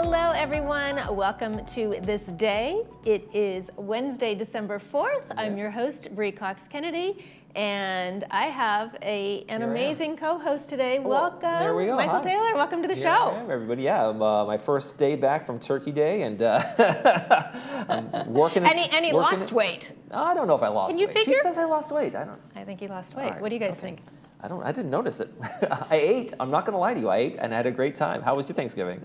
Hello everyone, welcome to This Day. It is Wednesday, December 4th. Yeah. I'm your host, Bree Cox Kennedy, and I have an amazing co-host today. Welcome, there we go. Michael Hi. Taylor, welcome to the show. I am, everybody. Yeah, my first day back from Turkey Day, and I'm working. And he lost weight. I don't know if I lost weight. Can you figure? She says I lost weight. I think he lost weight. Right. What do you guys think? I didn't notice it. I ate. I'm not going to lie to you. I ate and had a great time. How was your Thanksgiving?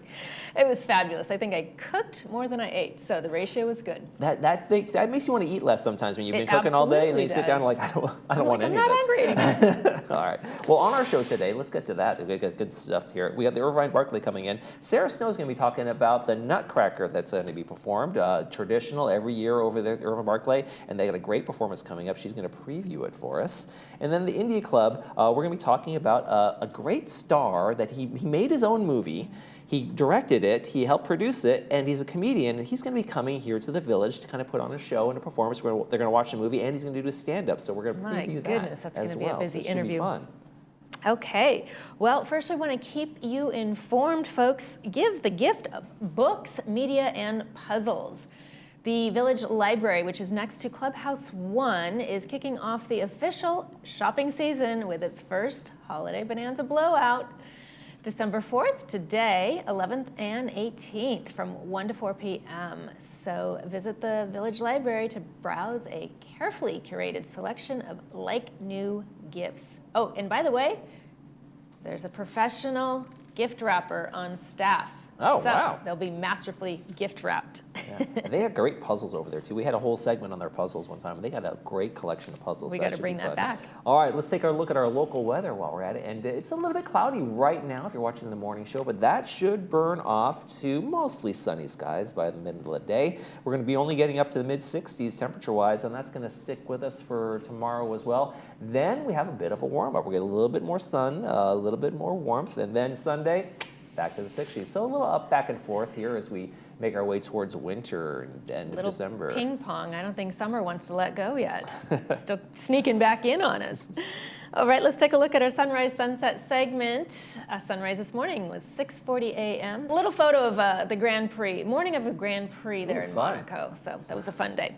It was fabulous. I think I cooked more than I ate, so the ratio was good. That makes you want to eat less sometimes when you've been cooking all day and then you sit down and I don't want any of this. I'm not hungry. All right. Well, on our show today, let's get to that. We got good stuff here. We got the Irvine Barclay coming in. Sarah Snow is going to be talking about the Nutcracker that's going to be performed, traditional every year over there at Irvine Barclay, and they got a great performance coming up. She's going to preview it for us. And then the India Club, we're going to be talking about a great star that he made his own movie. He directed it, he helped produce it, and he's a comedian, and he's going to be coming here to the Village to kind of put on a show and a performance. They're going to watch the movie, and he's going to do a stand-up, so we're going to preview that's going to be a busy interview. Should be fun. Okay, well, first we want to keep you informed, folks. Give the gift of books, media, and puzzles. The Village Library, which is next to Clubhouse 1, is kicking off the official shopping season with its first holiday bonanza blowout. December 4th, today, 11th and 18th from 1 to 4 p.m. So visit the Village Library to browse a carefully curated selection of like-new gifts. Oh, and by the way, there's a professional gift wrapper on staff. Oh, so wow. They'll be masterfully gift wrapped. Yeah. They have great puzzles over there, too. We had a whole segment on their puzzles one time, and they got a great collection of puzzles. We got to bring that back. All right, let's take a look at our local weather while we're at it. And it's a little bit cloudy right now if you're watching the morning show, but that should burn off to mostly sunny skies by the middle of the day. We're going to be only getting up to the mid-60s temperature-wise, and that's going to stick with us for tomorrow as well. Then we have a bit of a warm-up. We're going to get a little bit more sun, a little bit more warmth, and then Sunday, back to the 60s. So a little up, back and forth here as we make our way towards winter and end of December. Ping pong. I don't think summer wants to let go yet. Still sneaking back in on us. All right, let's take a look at our sunrise sunset segment. Sunrise this morning was 6:40 a.m. A little photo of the Grand Prix, morning of a Grand Prix there in Monaco. So that was a fun day.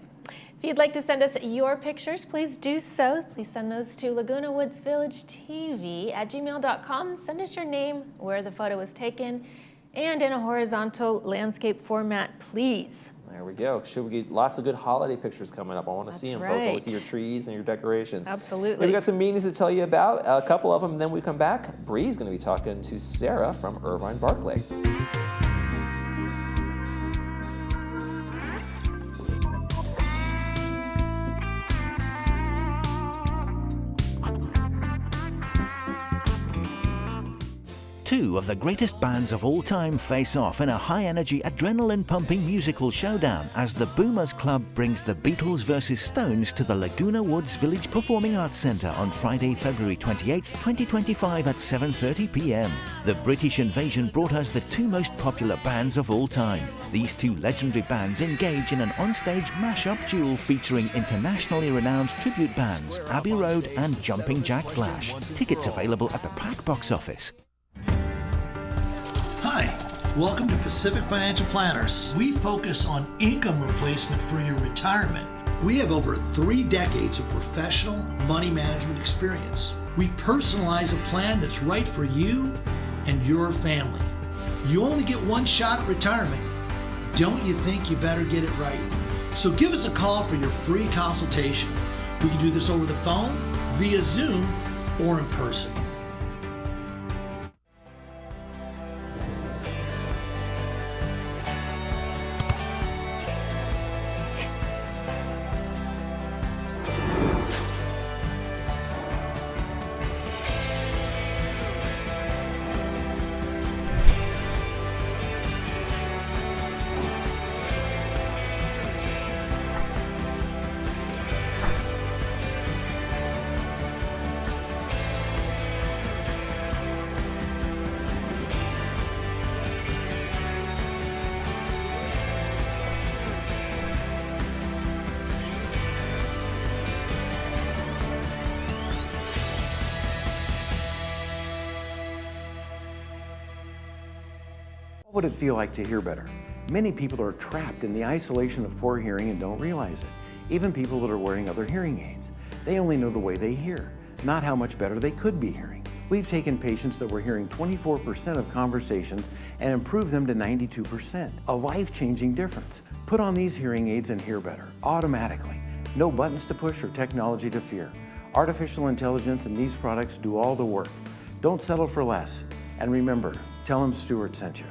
If you'd like to send us your pictures, please do so. Please send those to Laguna Woods Village TV at gmail.com. Send us your name, where the photo was taken, and in a horizontal landscape format, please. There we go. Should we get lots of good holiday pictures coming up? I want to see them, folks. I want to see your trees and your decorations. Absolutely. We've got some meetings to tell you about, a couple of them, and then we come back. Bree's going to be talking to Sarah from Irvine Barclay. Two of the greatest bands of all time face off in a high-energy, adrenaline-pumping musical showdown as the Boomers Club brings the Beatles vs. Stones to the Laguna Woods Village Performing Arts Centre on Friday, February 28, 2025 at 7:30 p.m. The British invasion brought us the two most popular bands of all time. These two legendary bands engage in an onstage mash-up duel featuring internationally renowned tribute bands Abbey Road and Jumping Jack Flash. Tickets available at the Pack Box office. Hi, welcome to Pacific Financial Planners. We focus on income replacement for your retirement. We have over 3 decades of professional money management experience. We personalize a plan that's right for you and your family. You only get one shot at retirement. Don't you think you better get it right? So give us a call for your free consultation. We can do this over the phone, via Zoom, or in person. What would it feel like to hear better? Many people are trapped in the isolation of poor hearing and don't realize it. Even people that are wearing other hearing aids. They only know the way they hear, not how much better they could be hearing. We've taken patients that were hearing 24% of conversations and improved them to 92%. A life-changing difference. Put on these hearing aids and hear better, automatically. No buttons to push or technology to fear. Artificial intelligence and these products do all the work. Don't settle for less. And remember, tell them Stuart sent you.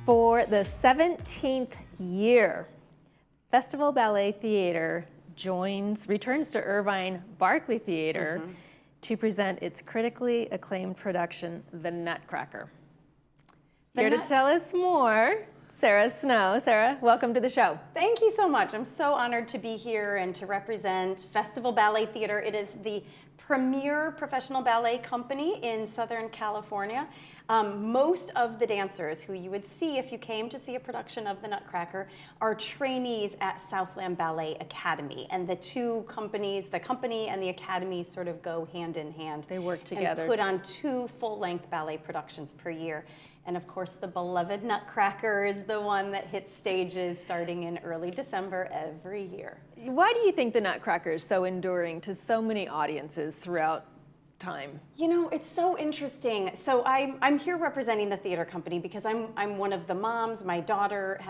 For the 17th year, Festival Ballet Theater returns to Irvine Barclay Theater to present its critically acclaimed production, The Nutcracker. Here to tell us more, Sarah Snow. Sarah, welcome to the show. Thank you so much. I'm so honored to be here and to represent Festival Ballet Theater. It is the premier professional ballet company in Southern California. Most of the dancers who you would see if you came to see a production of The Nutcracker are trainees at Southland Ballet Academy. And the two companies, the company and the academy, sort of go hand in hand. They work together. And put on 2 full-length ballet productions per year. And of course, the beloved Nutcracker is the one that hits stages starting in early December every year. Why do you think The Nutcracker is so enduring to so many audiences throughout time? You know, it's so interesting. So I'm here representing the theater company because I'm one of the moms. My daughter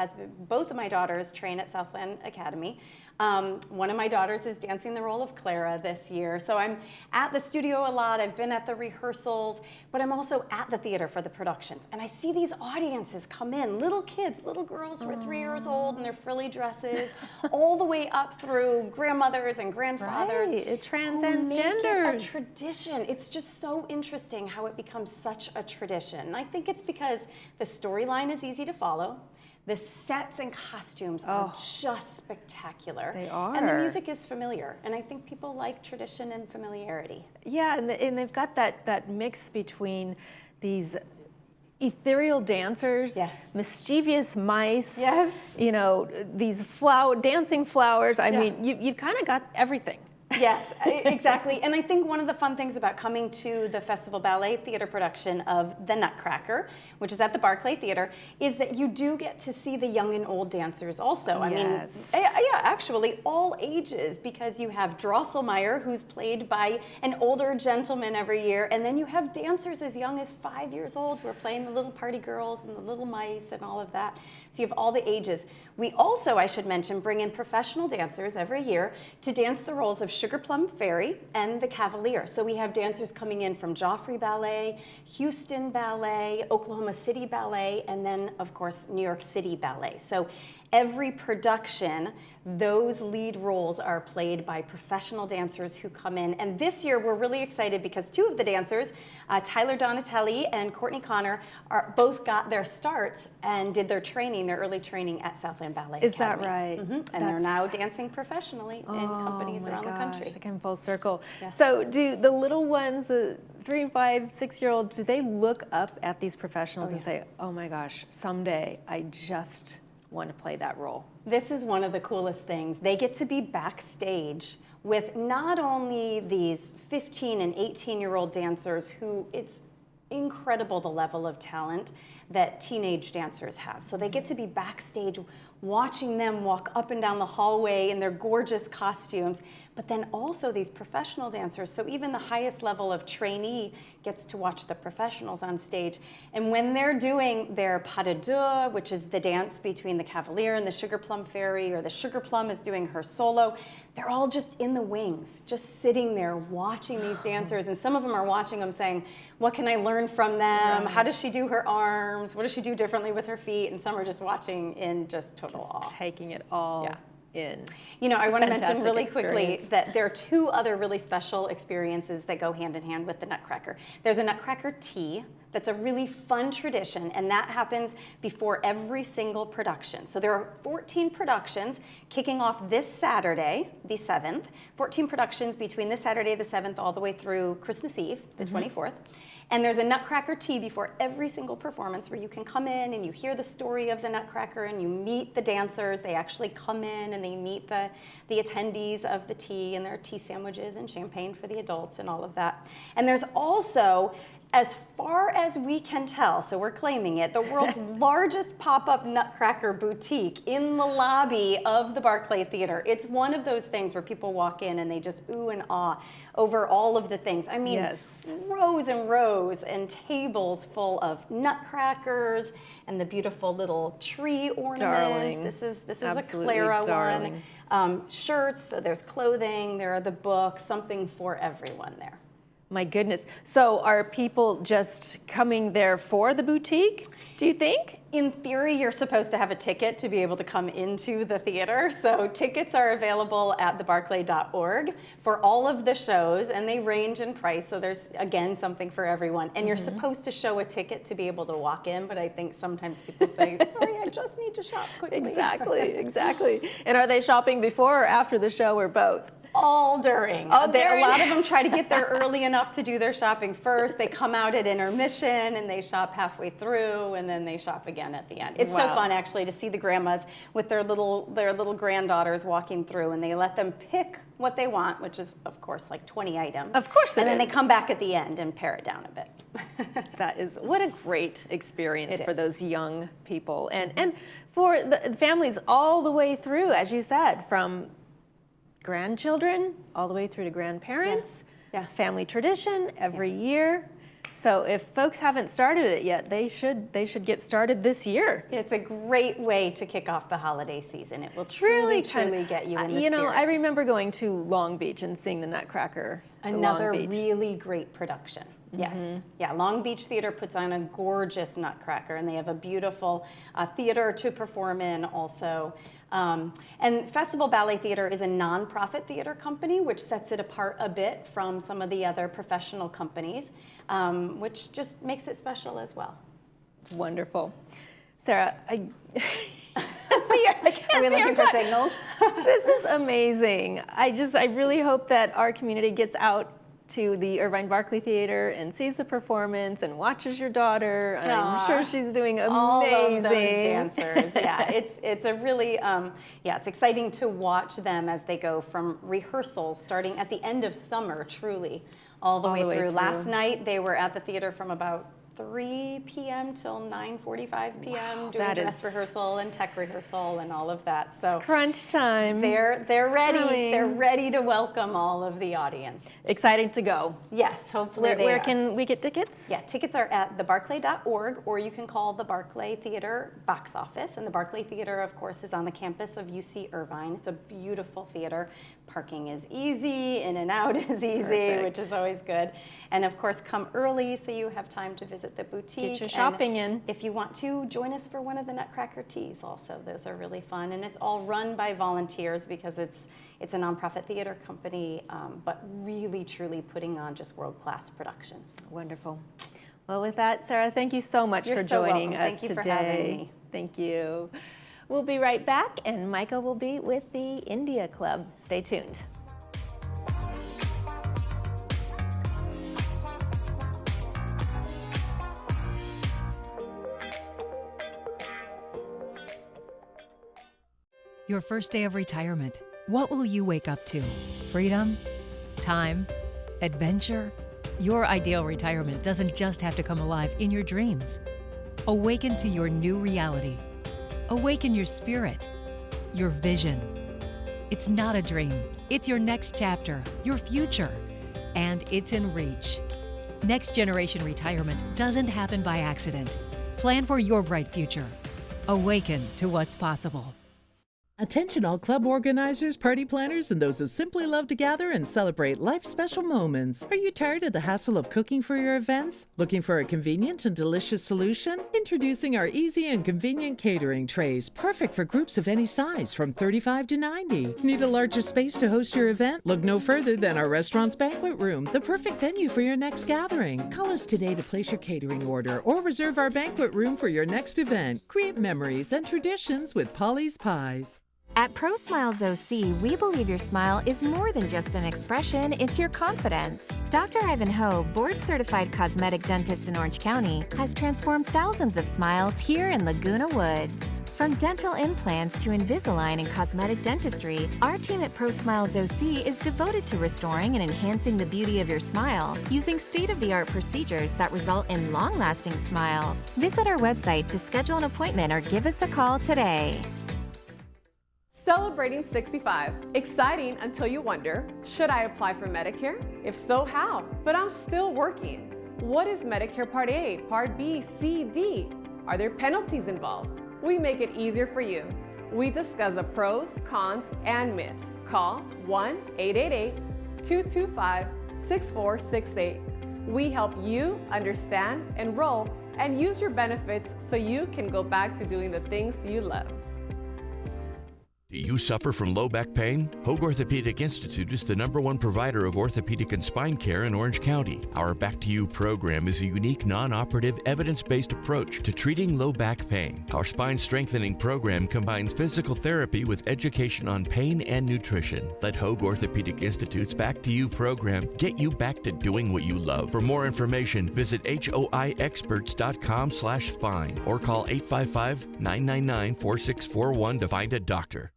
both of my daughters train at Southland Academy. One of my daughters is dancing the role of Clara this year. So I'm at the studio a lot. I've been at the rehearsals, but I'm also at the theater for the productions. And I see these audiences come in, little kids, little girls who are 3 years old in their frilly dresses, all the way up through grandmothers and grandfathers. Right. It transcends who make genders. it a tradition. It's just so interesting how it becomes such a tradition. And I think it's because the storyline is easy to follow. The sets and costumes are just spectacular. They are. And the music is familiar. And I think people like tradition and familiarity. Yeah, and they've got that mix between these ethereal dancers, Yes. mischievous mice, Yes. you know, these dancing flowers. I mean, you've kind of got everything. Yes, exactly. And I think one of the fun things about coming to the Festival Ballet Theater production of The Nutcracker, which is at the Barclay Theater, is that you do get to see the young and old dancers also. I mean, yeah, actually all ages, because you have Drosselmeyer, who's played by an older gentleman every year, and then you have dancers as young as 5 years old who are playing the little party girls and the little mice and all of that. So you have all the ages. We also, I should mention, bring in professional dancers every year to dance the roles of Sugar Plum Fairy and the Cavalier. So we have dancers coming in from Joffrey Ballet, Houston Ballet, Oklahoma City Ballet, and then, of course, New York City Ballet. So every production, those lead roles are played by professional dancers who come in. And this year, we're really excited because 2 of the dancers, Tyler Donatelli and Courtney Connor, both got their starts and did their training, their early training at Southland Ballet Academy. Is that right? And they're now dancing professionally in companies around the country. I came full circle. Yeah. So do the little ones, the 3 and 5, 6-year-olds, do they look up at these professionals and say, oh my gosh, someday I just want to play that role? This is one of the coolest things. They get to be backstage with not only these 15 and 18-year-old dancers who it's incredible the level of talent that teenage dancers have. So they get to be backstage watching them walk up and down the hallway in their gorgeous costumes, but then also these professional dancers. So even the highest level of trainee gets to watch the professionals on stage. And when they're doing their pas de deux, which is the dance between the Cavalier and the Sugar Plum Fairy, or the Sugar Plum is doing her solo, they're all just in the wings, just sitting there watching these dancers. And some of them are watching them saying, what can I learn from them? How does she do her arms? What does she do differently with her feet? And some are just watching in just total awe. Taking it all in. You know, I want to mention Fantastic really quickly experience. that there are two other really special experiences that go hand in hand with the Nutcracker. There's a Nutcracker tea. That's a really fun tradition, and that happens before every single production. So there are 14 productions kicking off this Saturday, the 7th, 14 productions between this Saturday, the 7th, all the way through Christmas Eve, the 24th. And there's a Nutcracker tea before every single performance where you can come in and you hear the story of the Nutcracker and you meet the dancers. They actually come in and they meet the attendees of the tea, and there are tea sandwiches and champagne for the adults and all of that. And there's also, as far as we can tell, so we're claiming it, the world's largest pop-up Nutcracker boutique in the lobby of the Barclay Theater. It's one of those things where people walk in and they just ooh and ah over all of the things. I mean, rows and rows and tables full of nutcrackers and the beautiful little tree ornaments. Darling. This is Absolutely a Clara darling. one. Shirts, so there's clothing, there are the books, something for everyone there. My goodness. So are people just coming there for the boutique, do you think? In theory, you're supposed to have a ticket to be able to come into the theater. So tickets are available at thebarclay.org for all of the shows, and they range in price. So there's, again, something for everyone. And you're supposed to show a ticket to be able to walk in, but I think sometimes people say, sorry, I just need to shop quickly. Exactly. And are they shopping before or after the show, or both? All during. All A during. lot of them try to get there early enough to do their shopping first. They come out at intermission and they shop halfway through, and then they shop again at the end. It's so Wow. fun actually to see the grandmas with their little granddaughters walking through, and they let them pick what they want, which is of course like 20 items. Of course it And then they is. come back at the end and pare it down a bit. That is, what a great experience It for is. those young people, and for the families all the way through, as you said, from grandchildren all the way through to grandparents. Yeah. Family tradition every year. So if folks haven't started it yet, they should get started this year. It's a great way to kick off the holiday season. It will truly get you in the You know, spirit. I remember going to Long Beach and seeing the Nutcracker. the Another Long Beach. really great production. Yes. Yeah, Long Beach Theater puts on a gorgeous Nutcracker, and they have a beautiful theater to perform in also. And Festival Ballet Theater is a nonprofit theater company, which sets it apart a bit from some of the other professional companies, which just makes it special as well. Wonderful. Sarah, I can't Are we see looking your for butt. signals? This is amazing. I really hope that our community gets out to the Irvine Barclay Theater and sees the performance and watches your daughter. I'm sure she's doing amazing. All of those dancers. Yeah, it's a really, it's exciting to watch them as they go from rehearsals starting at the end of summer, truly, all the way through. Last night they were at the theater from about 3 p.m. till 9:45 p.m. doing that dress is- rehearsal and tech rehearsal and all of that. So Crunch time. they're ready. thrilling. They're ready to welcome all of the audience. Exciting to go. Yes, hopefully Where are. can we get tickets? Yeah, tickets are at thebarclay.org, or you can call the Barclay Theater box office. And the Barclay Theater, of course, is on the campus of UC Irvine. It's a beautiful theater. Parking is easy, in and out is easy, Perfect. which is always good. And of course, come early so you have time to visit the boutique. Get your And shopping in. if you want to, join us for one of the Nutcracker teas also. Those are really fun. And it's all run by volunteers because it's a nonprofit theater company, but really, truly putting on just world-class productions. Wonderful. Well, with that, Sarah, thank you so much You're for so joining welcome. us Thank you today. for having me. Thank you. We'll be right back, and Micah will be with the India Club. Stay tuned. Your first day of retirement. What will you wake up to? Freedom? Time? Adventure? Your ideal retirement doesn't just have to come alive in your dreams. Awaken to your new reality. Awaken your spirit, your vision. It's not a dream. It's your next chapter, your future, and it's in reach. Next generation retirement doesn't happen by accident. Plan for your bright future. Awaken to what's possible. Attention all club organizers, party planners, and those who simply love to gather and celebrate life's special moments. Are you tired of the hassle of cooking for your events? Looking for a convenient and delicious solution? Introducing our easy and convenient catering trays, perfect for groups of any size from 35 to 90. Need a larger space to host your event? Look no further than our restaurant's banquet room, the perfect venue for your next gathering. Call us today to place your catering order or reserve our banquet room for your next event. Create memories and traditions with Polly's Pies. At Pro Smiles OC, we believe your smile is more than just an expression, it's your confidence. Dr. Ivan Ho, board-certified cosmetic dentist in Orange County, has transformed thousands of smiles here in Laguna Woods. From dental implants to Invisalign and cosmetic dentistry, our team at Pro Smiles OC is devoted to restoring and enhancing the beauty of your smile using state-of-the-art procedures that result in long-lasting smiles. Visit our website to schedule an appointment or give us a call today. Celebrating 65. Exciting until you wonder, should I apply for Medicare? If so, how? But I'm still working. What is Medicare Part A, Part B, C, D? Are there penalties involved? We make it easier for you. We discuss the pros, cons, and myths. Call 1-888-225-6468. We help you understand, enroll, and use your benefits so you can go back to doing the things you love. Do you suffer from low back pain? Hoag Orthopedic Institute is the #1 provider of orthopedic and spine care in Orange County. Our Back to You program is a unique, non-operative, evidence-based approach to treating low back pain. Our spine strengthening program combines physical therapy with education on pain and nutrition. Let Hoag Orthopedic Institute's Back to You program get you back to doing what you love. For more information, visit hoiexperts.com/spine or call 855-999-4641 to find a doctor.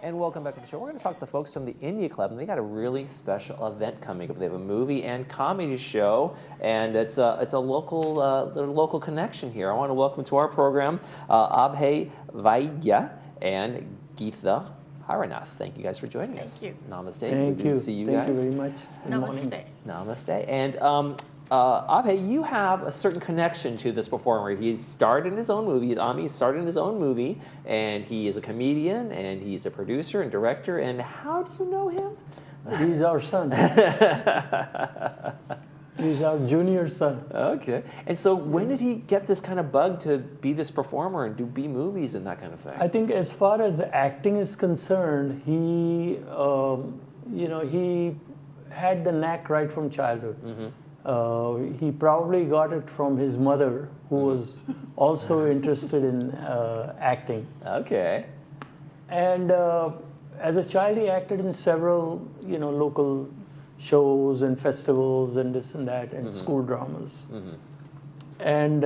And welcome back to the show. We're going to talk to the folks from the India Club, and they got a really special event coming up. They have a movie and comedy show, and it's a local connection here. I want to welcome to our program Abhay Vaidya and Geetha Haranath. Thank you guys for joining us. Thank you. Namaste. Thank Good you. to see you Thank guys. you very much. Good morning. Namaste. Namaste. And Abhay, you have a certain connection to this performer. He starred in his own movie. Ami starred in his own movie, and he is a comedian, and he's a producer and director. And how do you know him? He's our son. He's our junior son. Okay. And so when did he get this kind of bug to be this performer and do B movies and that kind of thing? I think as far as acting is concerned, he, he had the knack right from childhood. Mm-hmm. He probably got it from his mother, who was also interested in acting. Okay. And as a child, he acted in several, local shows and festivals and this and that, and school dramas. Mm-hmm. And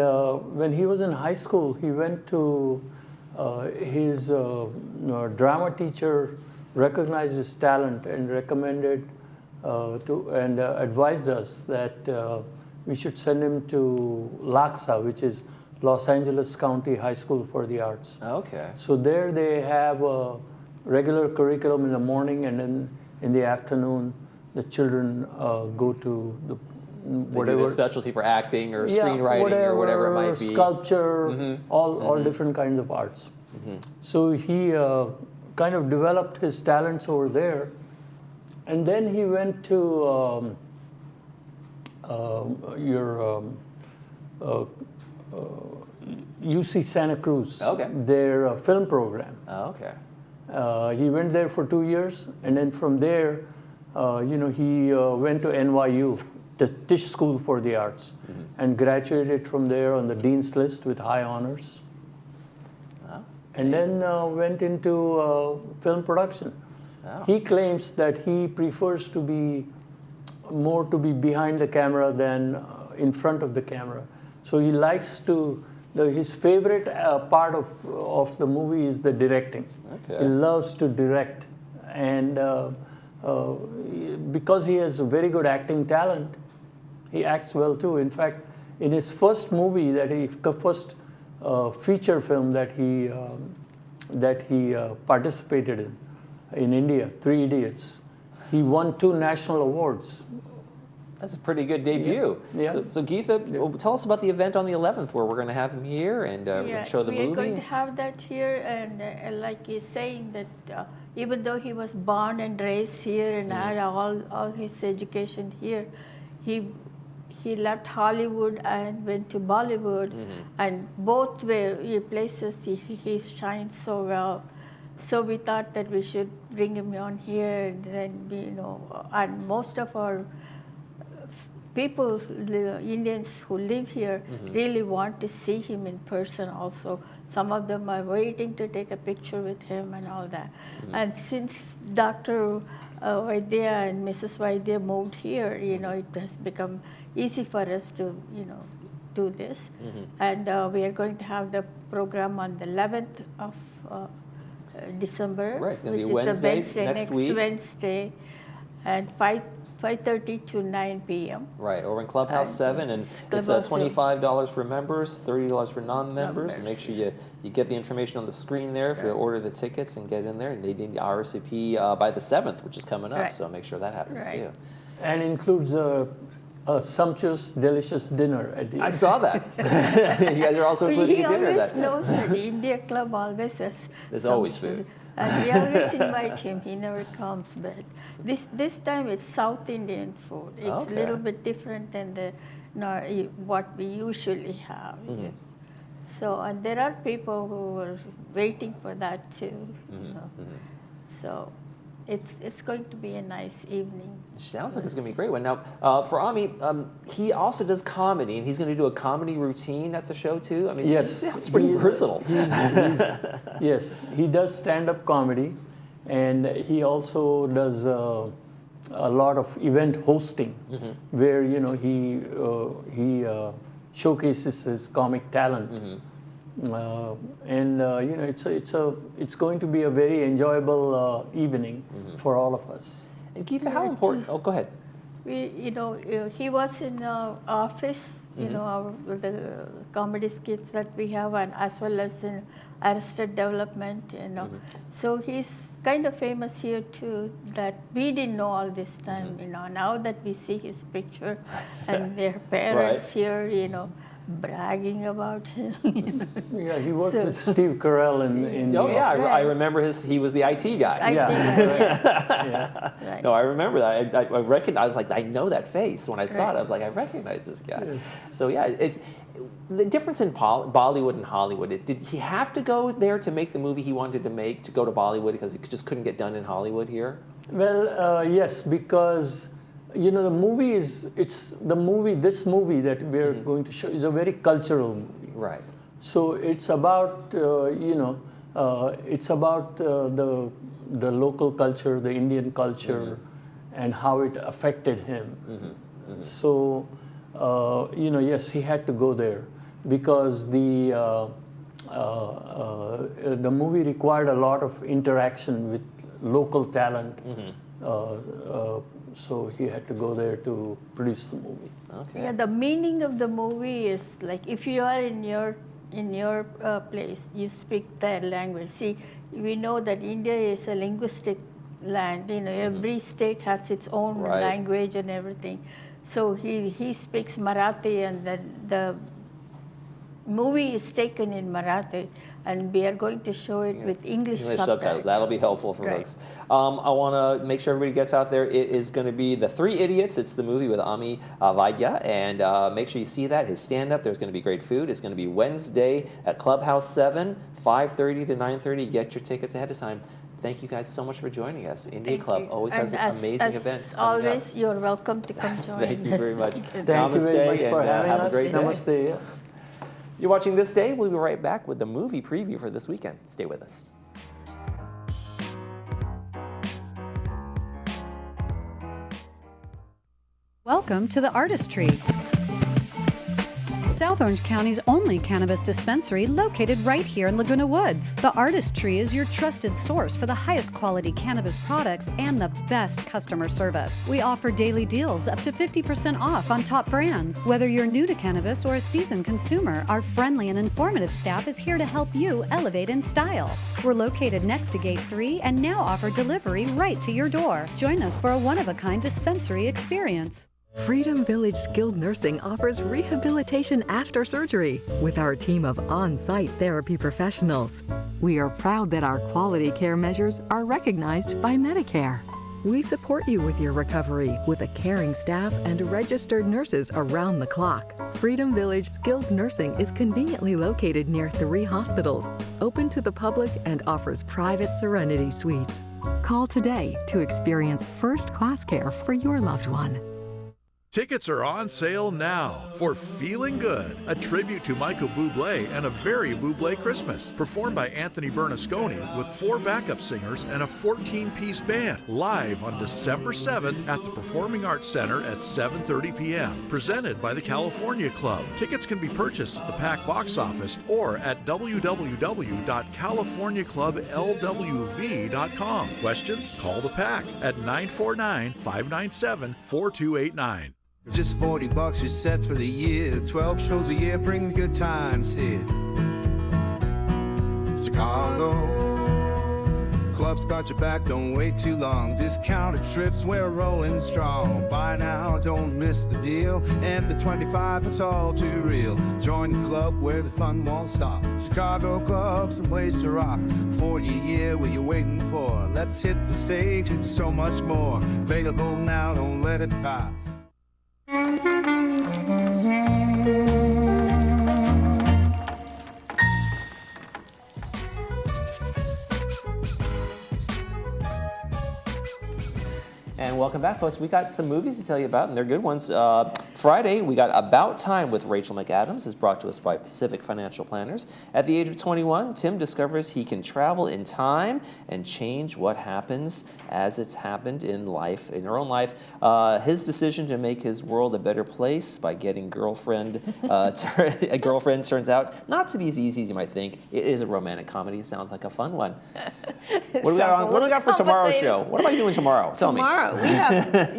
when he was in high school, he went to his drama teacher, recognized his talent and recommended advised us that we should send him to LACSA, which is Los Angeles County High School for the Arts. Okay. So there they have a regular curriculum in the morning, and then in the afternoon, the children go to the whatever their specialty for acting or screenwriting or whatever it might be. Sculpture, all different kinds of arts. Mm-hmm. So he kind of developed his talents over there, and then he went to UC Santa Cruz, their film program. Oh, okay. He went there for 2 years, and then from there, he went to NYU, the Tisch School for the Arts, and graduated from there on the dean's list with high honors. Oh, and then went into film production. Oh. He claims that he prefers to be more behind the camera than in front of the camera. So he likes to his favorite part of the movie is the directing. Okay. He loves to direct, and because he has a very good acting talent, he acts well too. In fact, in his first movie first feature film that he participated in India, 3 Idiots, he won 2 national awards. That's a pretty good debut. Yeah. So Geetha, tell us about the event on the 11th, where we're going to have him here and show the movie. We are going to have that here, and like he's saying that even though he was born and raised here and had all his education here, he left Hollywood and went to Bollywood, and both were places he shined so well. So we thought that we should bring him on here, and then and most of our people, the Indians who live here, really want to see him in person also. Some of them are waiting to take a picture with him and all that. And since Dr. Vaidya and Mrs. Vaidya moved here, it has become easy for us to, do this. And we are going to have the program on the 11th of December, Right, it's going to be which is the Wednesday, next week. Wednesday, and 5:30 to 9 p.m. Right, over in Clubhouse 7, and it's $25 for members, $30 for non-members. And make sure you get the information on the screen there if you order the tickets and get in there. And they need to RSVP by the 7th, which is coming up, so make sure that happens too. And includes a sumptuous, delicious dinner at the end. I saw that. You guys are also including a dinner that. He always knows that the India Club always has. There's always food. And we always invite him. He never comes, but this time it's South Indian food. It's a little bit different than what we usually have. So, and there are people who are waiting for that too. So, it's going to be a nice evening. Sounds like it's going to be a great one. Now, for Ami, he also does comedy, and he's going to do a comedy routine at the show too. I mean, yes, it's pretty versatile. Yes, he does stand-up comedy, and he also does a lot of event hosting, where he showcases his comic talent. It's going to be a very enjoyable evening for all of us. And Geetha, how important? Oh, go ahead. He was in our office, the comedy skits that we have, and as well as in Arrested Development, So he's kind of famous here too, that we didn't know all this time, now that we see his picture and their parents here, bragging about him. Yeah, he worked with Steve Carell in Oh yeah, I remember he was the IT guy. Right. No, I remember that. I recognized. I was like, I know that face. When I saw it, I was like, I recognize this guy. Yes. So yeah, it's the difference in Bollywood and Hollywood. Did he have to go there to make the movie he wanted to make, to go to Bollywood because he just couldn't get done in Hollywood here? Well, yes, because the movie this movie that we're going to show is a very cultural movie. Right. So it's about, the local culture, the Indian culture, and how it affected him. So, yes, he had to go there because the movie required a lot of interaction with local talent. So he had to go there to produce the movie. Okay. Yeah, the meaning of the movie is like if you are in your place, you speak their language. See, we know that India is a linguistic land. Every state has its own language and everything. So he speaks Marathi, and the movie is taken in Marathi, and we are going to show it with English subtitles. That'll be helpful for folks. I want to make sure everybody gets out there. It is going to be The 3 Idiots. It's the movie with Ami Vaidya, and make sure you see that. His stand-up, there's going to be great food. It's going to be Wednesday at Clubhouse 7, 5:30 to 9:30. Get your tickets ahead of time. Thank you guys so much for joining us. India Club always has amazing events coming always, up. you're welcome to come join us. Thank you very much. Thank you very much for having have us. a great day. Namaste. Yeah. You're watching This Day. We'll be right back with the movie preview for this weekend. Stay with us. Welcome to the Artistry. South Orange County's only cannabis dispensary located right here in Laguna Woods. The Artist Tree is your trusted source for the highest quality cannabis products and the best customer service. We offer daily deals up to 50% off on top brands. Whether you're new to cannabis or a seasoned consumer, our friendly and informative staff is here to help you elevate in style. We're located next to Gate 3 and now offer delivery right to your door. Join us for a one-of-a-kind dispensary experience. Freedom Village Skilled Nursing offers rehabilitation after surgery with our team of on-site therapy professionals. We are proud that our quality care measures are recognized by Medicare. We support you with your recovery with a caring staff and registered nurses around the clock. Freedom Village Skilled Nursing is conveniently located near 3 hospitals, open to the public, and offers private Serenity suites. Call today to experience first-class care for your loved one. Tickets are on sale now for Feeling Good, a tribute to Michael Bublé and a very Bublé Christmas, performed by Anthony Bernasconi with 4 backup singers and a 14-piece band, live on December 7th at the Performing Arts Center at 7:30 p.m., presented by the California Club. Tickets can be purchased at the PAC box office or at www.californiaclublwv.com. Questions? Call the PAC at 949-597-4289. Just $40 you're set for the year. 12 shows a year, bring the good times here. Chicago Club's got your back, don't wait too long. Discounted trips, we're rolling strong. Buy now, don't miss the deal. And the 25, it's all too real. Join the club where the fun won't stop. Chicago Club's a place to rock. 40 a year, what you waiting for? Let's hit the stage, it's so much more. Available now, don't let it pass. And welcome back, folks. We got some movies to tell you about, and they're good ones. Friday, we got About Time with Rachel McAdams, is brought to us by Pacific Financial Planners. At the age of 21, Tim discovers he can travel in time and change what happens as it's happened in life, in our own life. His decision to make his world a better place by getting a girlfriend turns out not to be as easy as you might think. It is a romantic comedy. It sounds like a fun one. What do we got for tomorrow's show? What am I doing tomorrow? Tell me.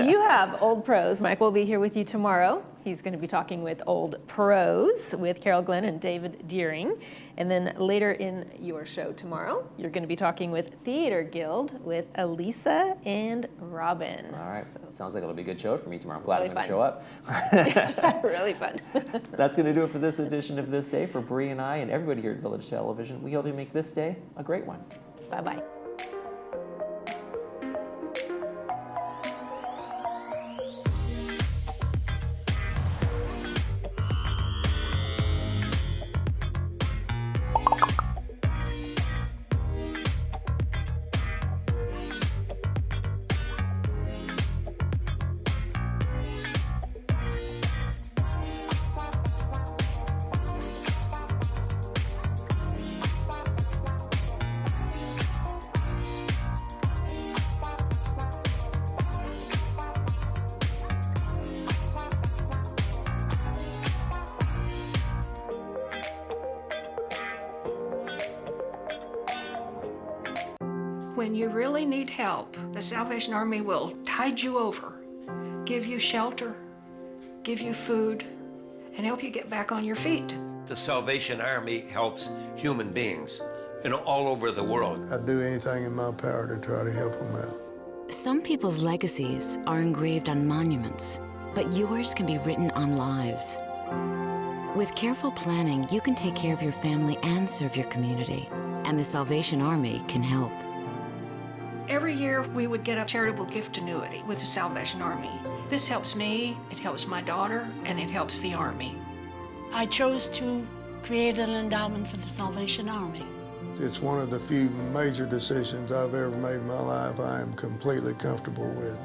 You have Old Pros. Mike will be here with you tomorrow. He's going to be talking with Old Pros with Carol Glenn and David Deering. And then later in your show tomorrow, you're going to be talking with Theater Guild with Elisa and Robin. All right. Sounds like it'll be a good show for me tomorrow. I'm glad Really I'm going to show up. Really fun. That's going to do it for this edition of This Day. For Bree and I and everybody here at Village Television, we hope you make this day a great one. Bye-bye. When you really need help, the Salvation Army will tide you over, give you shelter, give you food, and help you get back on your feet. The Salvation Army helps human beings all over the world. I'd do anything in my power to try to help them out. Some people's legacies are engraved on monuments, but yours can be written on lives. With careful planning, you can take care of your family and serve your community, and the Salvation Army can help. Every year, we would get a charitable gift annuity with the Salvation Army. This helps me, it helps my daughter, and it helps the Army. I chose to create an endowment for the Salvation Army. It's one of the few major decisions I've ever made in my life I am completely comfortable with.